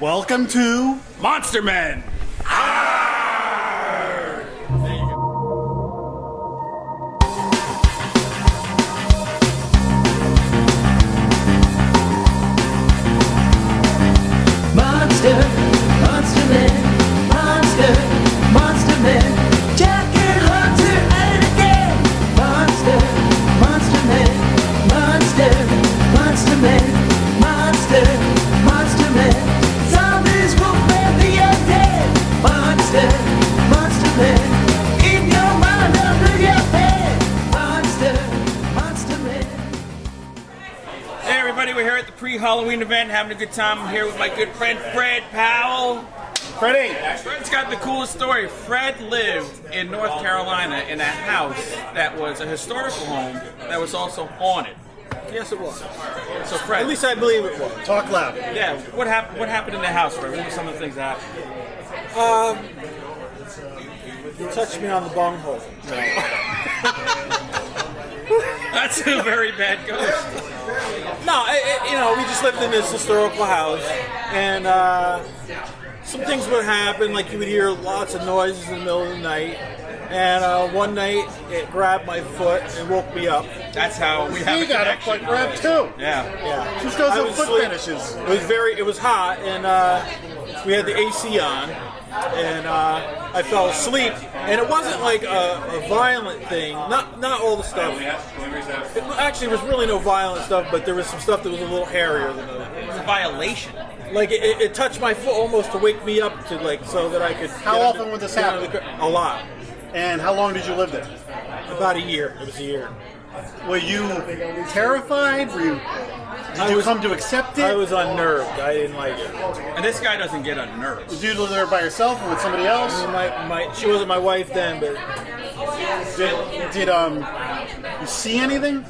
Welcome to Monster Men! Monster, Monster Men, Monster, Monster Men, Jack and Hunter at it again. Monster, Monster Men, Monster, Monster Men, Monster, Monster Men, zombies will be undead. Monster, Monster Men, in your mind under your bed. Monster, Monster Men. Hey everybody, we're here at the pre-Halloween event having a good time. I'm here with my good friend Fred Powell. Freddie. Fred's got the coolest story. Fred lived in North Carolina in a house that was a historical home that was also haunted. Yes, it was. So Fred, At least I believe it was. Talk loud. yeah, what happened in the house, Fred? What were some of the things that happened? You touched me on the bunghole. That's a very bad ghost. No, we just lived in this historical house, and some things would happen. Like you would hear lots of noises in the middle of the night, and one night it grabbed my foot and woke me up. That's how we have You a got a connection. foot grab too. Yeah. Yeah, Just goes I with was foot asleep. fetishes. It was hot, and we had the AC on, and I fell asleep. And it wasn't like a violent thing. Not all the stuff. It actually was really no violent stuff, but there was some stuff that was a little hairier than others. It was a violation. Like it touched my foot almost to wake me up to so that I could. How get often under- would this get under happen? A lot. And how long did you live there? About a year. It was a year. Were you terrified? Did you come to accept I it? was unnerved. I didn't like it. And this guy doesn't get unnerved. Did you live there by yourself or with somebody else? She wasn't my wife then, but Did you see anything?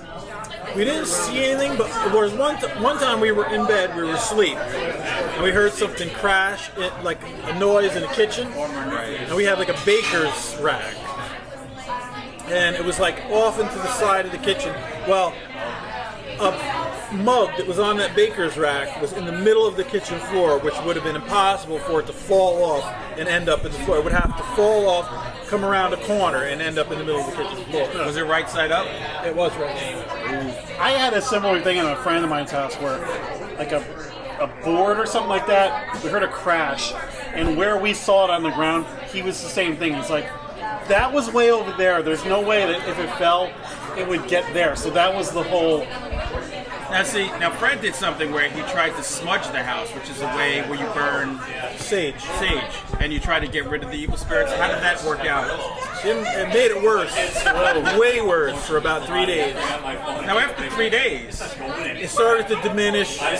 we didn't see anything. But there was one time we were in bed, we were asleep, and we heard something crash, like a noise in the kitchen, and we had like a baker's rack, and it was like off into the side of the kitchen. Well, a mug that was on that baker's rack was in the middle of the kitchen floor, which would have been impossible for it to fall off and end up in the floor. It would have to fall off, come around a corner, and end up in the middle of the kitchen floor. Was it right side up? It was right. I had a similar thing in a friend of mine's house where, like a board or something like that, we heard a crash, and where we saw it on the ground, he was the same thing. It's like, that was way over there. There's no way that if it fell, it would get there. So that was the whole. Now Fred did something where he tried to smudge the house, which is a way where you burn Sage. and you try to get rid of the evil spirits. How did that work out? It made it worse. Way worse for about 3 days. Now after 3 days, It started to diminish. It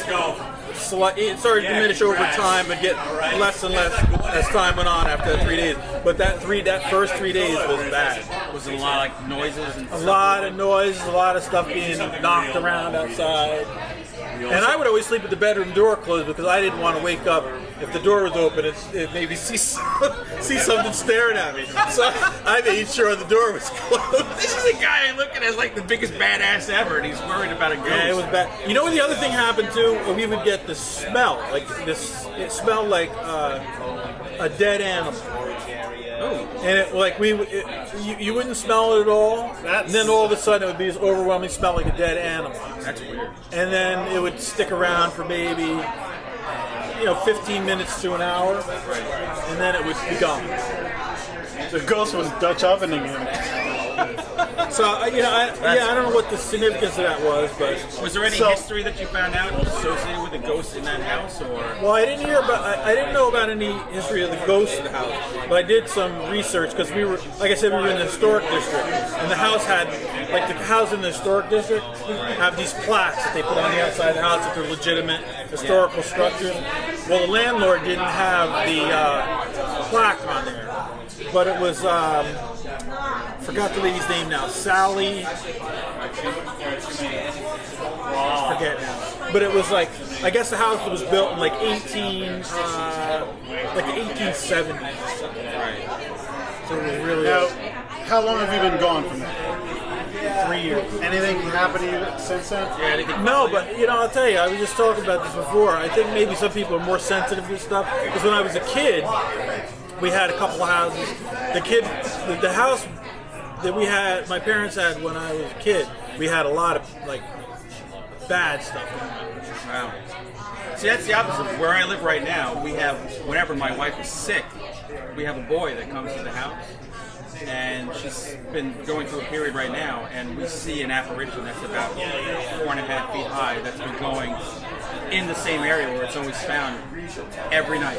started to diminish over time, but get less and less as time went on after that 3 days. But that first 3 days was bad. was it a lot of like noises and A lot of noise, a lot of stuff being knocked around outside. And I would always sleep with the bedroom door closed because I didn't want to wake up if the door was open and maybe see something staring at me. So I made sure the door was closed. This is a guy looking as like the biggest badass ever, and he's worried about a ghost. Yeah, it was bad. You know what the other thing happened too? We would get the smell, like this. It smelled like a dead animal. And you wouldn't smell it at all. And then all of a sudden it would be this overwhelming smell like a dead animal. That's weird. And then it would stick around for maybe 15 minutes to an hour, and then it would be gone. The ghost was Dutch ovening him. So I don't know what the significance of that was, but Was there any history that you found out associated with the ghost in that house, or? well, I didn't know about any history of the ghost in the house, but I did some research because we were, like I said, we were in the historic district, and the house had, like the house in the historic district, have these plaques that they put on the outside of the house that they're legitimate historical structures. Well, the landlord didn't have the plaque on there, but it was. Forgot the lady's name now. Sally. Forget now. But it was like, I guess the house was built in like 1870. Right. So it was really. Now, how long have you been gone from there? 3 years. Anything happened to you since then? Yeah, anything No, but I'll tell you, I was just talking about this before. I think maybe some people are more sensitive to stuff. Because when I was a kid, we had a couple of houses. The house that my parents had when I was a kid, we had a lot of like bad stuff. Wow. See, that's the opposite. Where I live right now, we have, whenever my wife is sick, we have a boy that comes to the house. And she's been going through a period right now, and we see an apparition that's about 4.5 feet high that's been going in the same area where it's always found every night.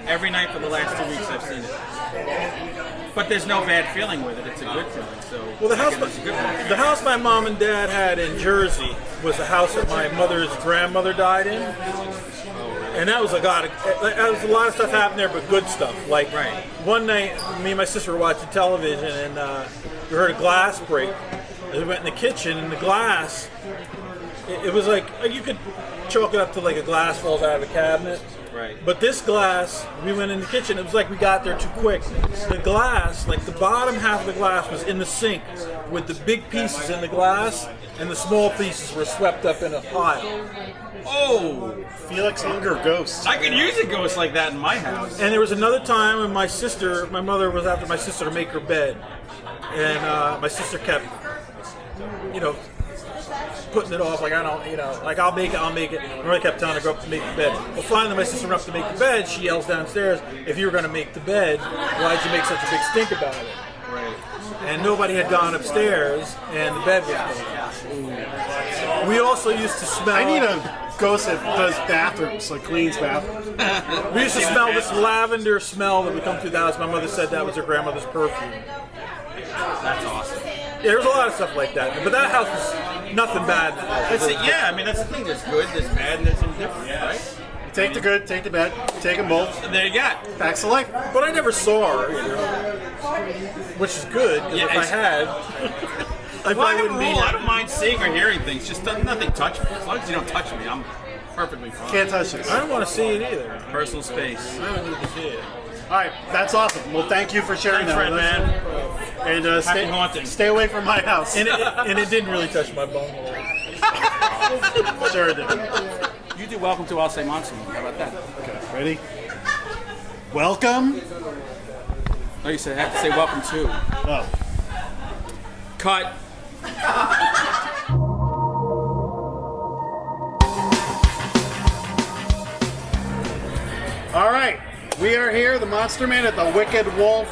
Every night for the last 2 weeks I've seen it. But there's no bad feeling with it. It's a good feeling. So Well, I guess it's a good feeling. the house my mom and dad had in Jersey was the house that my mother's grandmother died in. And that was a lot of stuff happened there, but good stuff. Like Right. one night, me and my sister were watching television, and we heard a glass break. And we went in the kitchen, and the glass, it was like you could chalk it up to like a glass falls out of a cabinet. Right. But this glass, we went in the kitchen. It was like we got there too quick. The glass, like the bottom half of the glass, was in the sink with the big pieces in the glass, and the small pieces were swept up in a pile. Oh! Felix Unger Ghost. I could use a ghost like that in my house. And there was another time when my mother was after my sister to make her bed, and my sister kept, putting it off, like I don't, like I'll make it. My mother kept telling her to go up to make the bed. Well, finally my sister went up to make the bed. She yells downstairs, "If you were going to make the bed, why'd you make such a big stink about it?" Right. And nobody had gone upstairs, and the bed was closed. We also used to smell. I need a ghost that does bathrooms, like cleans bathrooms. We used to smell this lavender smell that would come through the house. My mother said that was her grandmother's perfume. That's awesome. Yeah, there was a lot of stuff like that. But that house was nothing bad. That's it. Yeah, I mean, that's the thing. There's good, there's bad, and there's indifferent, right? Take the good, take the bad, take them both. And there you got. Facts of life. But I never saw her, which is good, because Yeah, if I had, I Well, I probably have a wouldn't be rule. I here. don't mind seeing or hearing things. Just nothing touch me. As long as you don't touch me, I'm perfectly fine. Can't touch this. I don't want to see it either. Personal space. I don't need to see it. All right, that's awesome. Well, thank you for sharing Thanks, that Fred, with us. man. And Happy haunting. stay away from my house. And it didn't really touch my bone. Sure it did. You do welcome to I'll Say Monster. How about that? Okay, ready? Welcome. No, you said have to say welcome to. Oh. Cut. All right, we are here, the Monster Man at the Wicked Wolf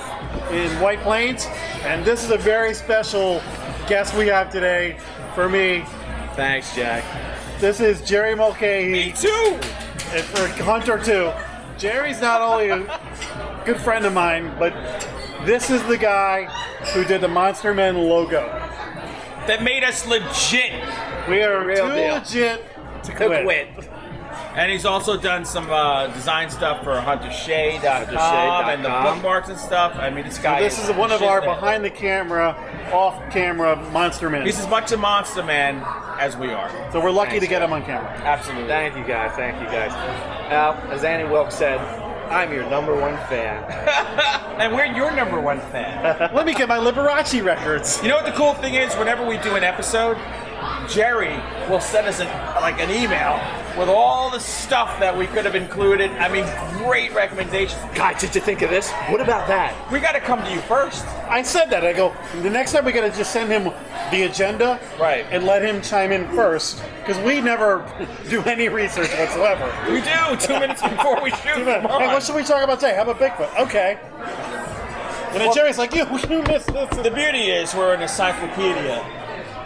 in White Plains, and this is a very special guest we have today for me. Thanks, Jack. This is Jerry Mulcahy. Me too. And for Hunter too. Jerry's not only a good friend of mine, but this is the guy who did the Monster Men logo. That made us legit. We are Real too deal. legit to To quit. quit. And he's also done some design stuff for HunterShea.com HunterShea.com. and the bookmarks and stuff. I mean, this guy. This is one of our shit, man. behind the camera, off camera Monster Men. He's as much a monster man as we are. So we're lucky Thanks, to get him on camera. Absolutely. Thank you, guys. Thank you, guys. As Annie Wilkes said, I'm your number one fan. And we're your number one fan. Let me get my Liberace records. You know what the cool thing is? Whenever we do an episode, Jerry will send us an email with all the stuff that we could have included. I mean, great recommendations. Guys, did you think of this? What about that? We got to come to you first. I said that. I go, the next time we got to just send him the agenda Right. and let him chime in first. Because we never do any research whatsoever. We do 2 minutes before we shoot. Hey, Come on. what should we talk about today? How about Bigfoot? Okay. And then Jerry's like, you missed this. The beauty is we're an encyclopedia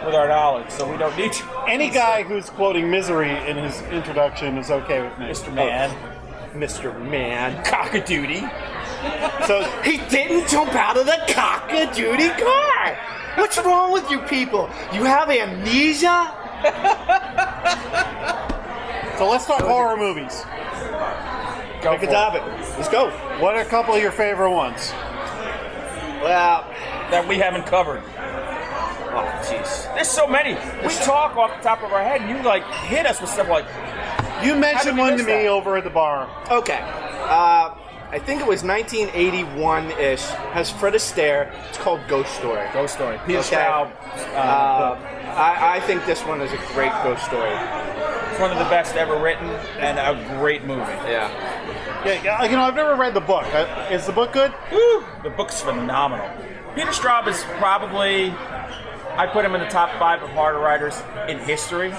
with our knowledge, so we don't need to. Any guy who's quoting Misery in his introduction is okay with me. Mr. Man. Mr. Man. Cock-a-doodie. So He didn't jump out of the cock-a-doodie car! What's wrong with you people? You have amnesia? So let's talk horror movies. Go Pick for a it. topic. Let's go. What are a couple of your favorite ones? Well, That we haven't covered. oh, jeez. There's so many. We talk off the top of our head, and you hit us with stuff like, You mentioned we one to miss me that? over at the bar. Okay. I think it was 1981-ish, has Fred Astaire. It's called Ghost Story. Ghost Story. Peter Okay. Straub. I think this one is a great ghost story. It's one of the best ever written and a great movie. Yeah. Yeah, you know, I've never read the book. Is the book good? Woo! The book's phenomenal. Peter Straub is probably, I put him in the top 5 of horror writers in history.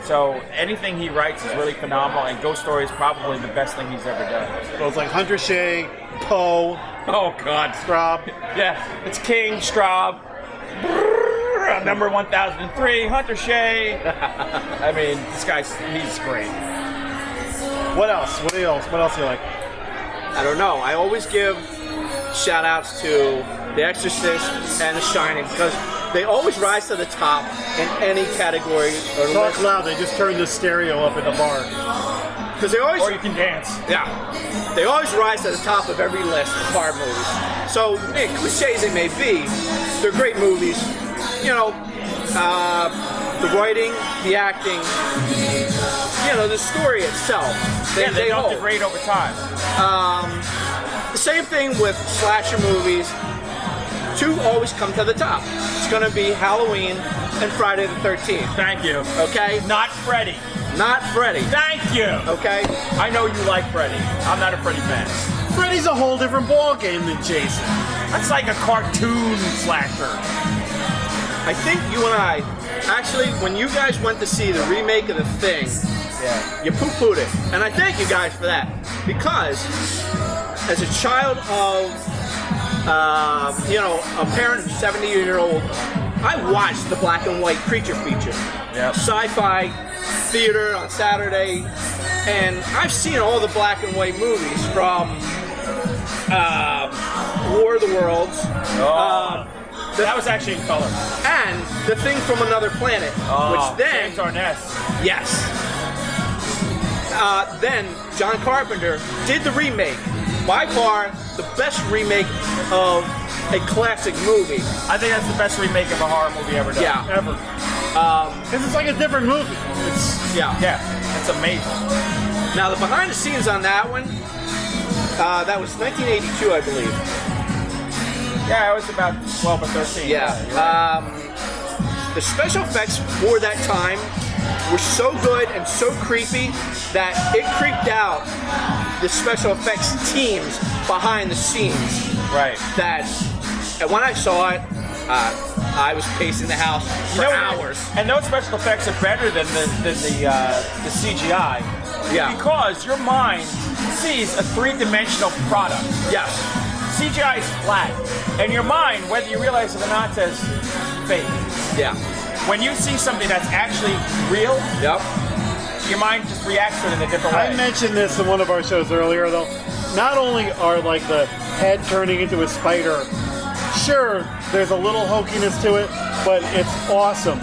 So anything he writes is really phenomenal, and Ghost Story is probably the best thing he's ever done. So it's like Hunter Shea, Poe, Oh, God. Straub. Yeah, it's King, Straub, number 1003, Hunter Shea. I mean, this guy's, he's great. What else? What else do you like? I don't know. I always give shout outs to The Exorcist and The Shining because they always rise to the top in any category or Talk list. loud. They just turned the stereo up at the bar. Because they always, Or you can dance. yeah, they always rise to the top of every list of horror movies. So, cliches they may be, they're great movies. You know, the writing, the acting, you know, the story itself. They don't hold. degrade over time. The same thing with slasher movies. Two always come to the top. It's going to be Halloween and Friday the 13th. Thank you. Okay? Not Freddy. Not Freddy. Thank you. Okay? I know you like Freddy. I'm not a Freddy fan. Freddy's a whole different ball game than Jason. That's like a cartoon slasher. I think you and I, actually, when you guys went to see the remake of The Thing, Yeah. you poo-pooed it. And I thank you guys for that. Because as a child of, you know, a parent of 70-year-old, I watched the black and white creature feature. Yep. Sci-fi theater on Saturday. And I've seen all the black and white movies from War of the Worlds. That was actually in color. And The Thing from Another Planet, which then, James Arness. yes, then John Carpenter did the remake. By far, the best remake of a classic movie. I think that's the best remake of a horror movie ever done. Yeah. Ever. Because it's like a different movie. It's Yeah. Yeah, it's amazing. Now, the behind the scenes on that one, that was 1982, I believe. Yeah, it was about 12 or 13. Yeah. you're right. The special effects for that time were so good and so creepy that it creeped out the special effects teams behind the scenes. Right. And when I saw it, I was pacing the house for hours. And those special effects are better than the CGI. Yeah. Because your mind sees a three-dimensional product. Yes. CGI is flat. And your mind, whether you realize it or not, says fake. Yeah. When you see something that's actually real, Yep. your mind just reacts to it in a different way. I mentioned this in one of our shows earlier, though. Not only are like the head turning into a spider, sure, there's a little hokiness to it, but it's awesome.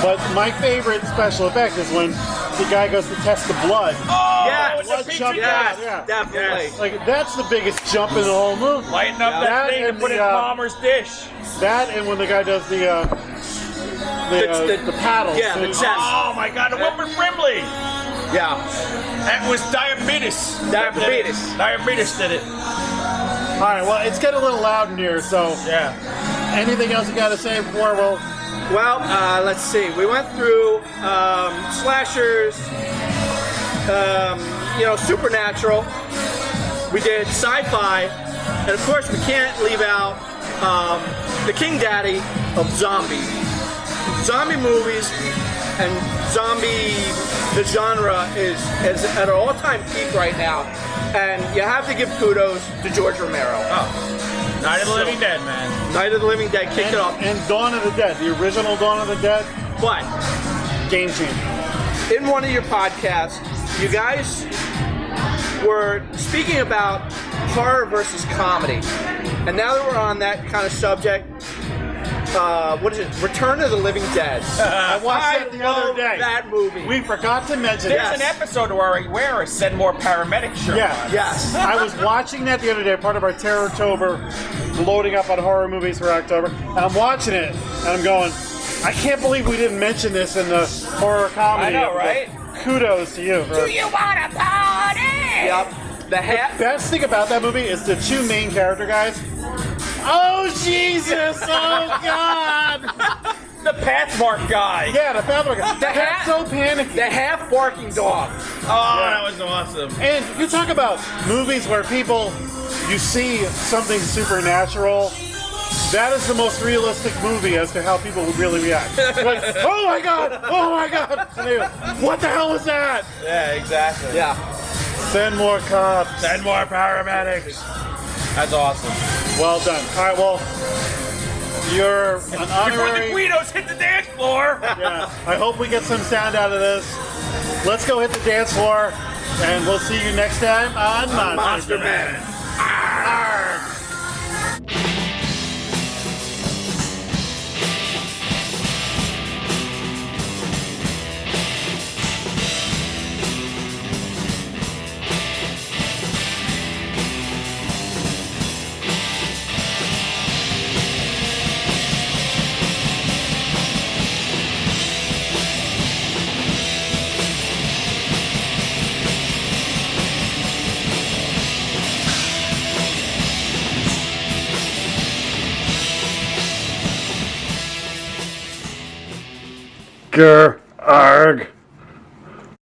But my favorite special effect is when the guy goes to test the blood. Oh, Yes. with the Blood picture jumping Yes. out, yeah. Definitely. Yes. Like that's the biggest jump in the whole movie. Lighten up Yeah. that That thing and and put it in the, Palmer's dish. That and when the guy does the paddles. Yeah, the chest. Oh my God, the Wilbur Brimley. Yeah. That was diabetes. Diabetes. Diabetes did it. All right, well, it's getting a little loud in here, so Yeah. anything else you got to say before we'll... Well, let's see. We went through slashers, you know, supernatural. We did sci-fi, and of course, we can't leave out the king daddy of zombie movies, and the genre is at an all-time peak right now. And you have to give kudos to George Romero. Oh. Night of the Living Dead, man. Night of the Living Dead kicked it off, And Dawn of the Dead, the original Dawn of the Dead, but game changer. in one of your podcasts, you guys were speaking about horror versus comedy. And now that we're on that kind of subject, what is it? Return of the Living Dead. I watched that the other love day. that movie. We forgot to mention There's that. an episode where I wear a Send More paramedic shirt. Yeah. Yes. I was watching that the other day, part of our Terror-tober, loading up on horror movies for October, and I'm watching it, and I'm going, I can't believe we didn't mention this in the horror comedy. I know, episode. right? Kudos to you. Do you want a party? Yep. The hat. Best thing about that movie is the two main character guys. Oh Jesus! Oh God! The Pathmark guy. Yeah, the Pathmark guy. The That's hat- so panicky. The half barking dog. Oh, that was awesome. And you talk about movies where people, you see something supernatural. That is the most realistic movie as to how people would really react. Like, oh my God! Oh my God! And they go, what the hell was that? Yeah, exactly. Yeah. Send more cops. And more paramedics. That's awesome. Well done. All right, well, you're an Before the honorary. Guidos hit the dance floor. Yeah, I hope we get some sound out of this. Let's go hit the dance floor, and we'll see you next time on Monster Man. Arr. Grr, arg.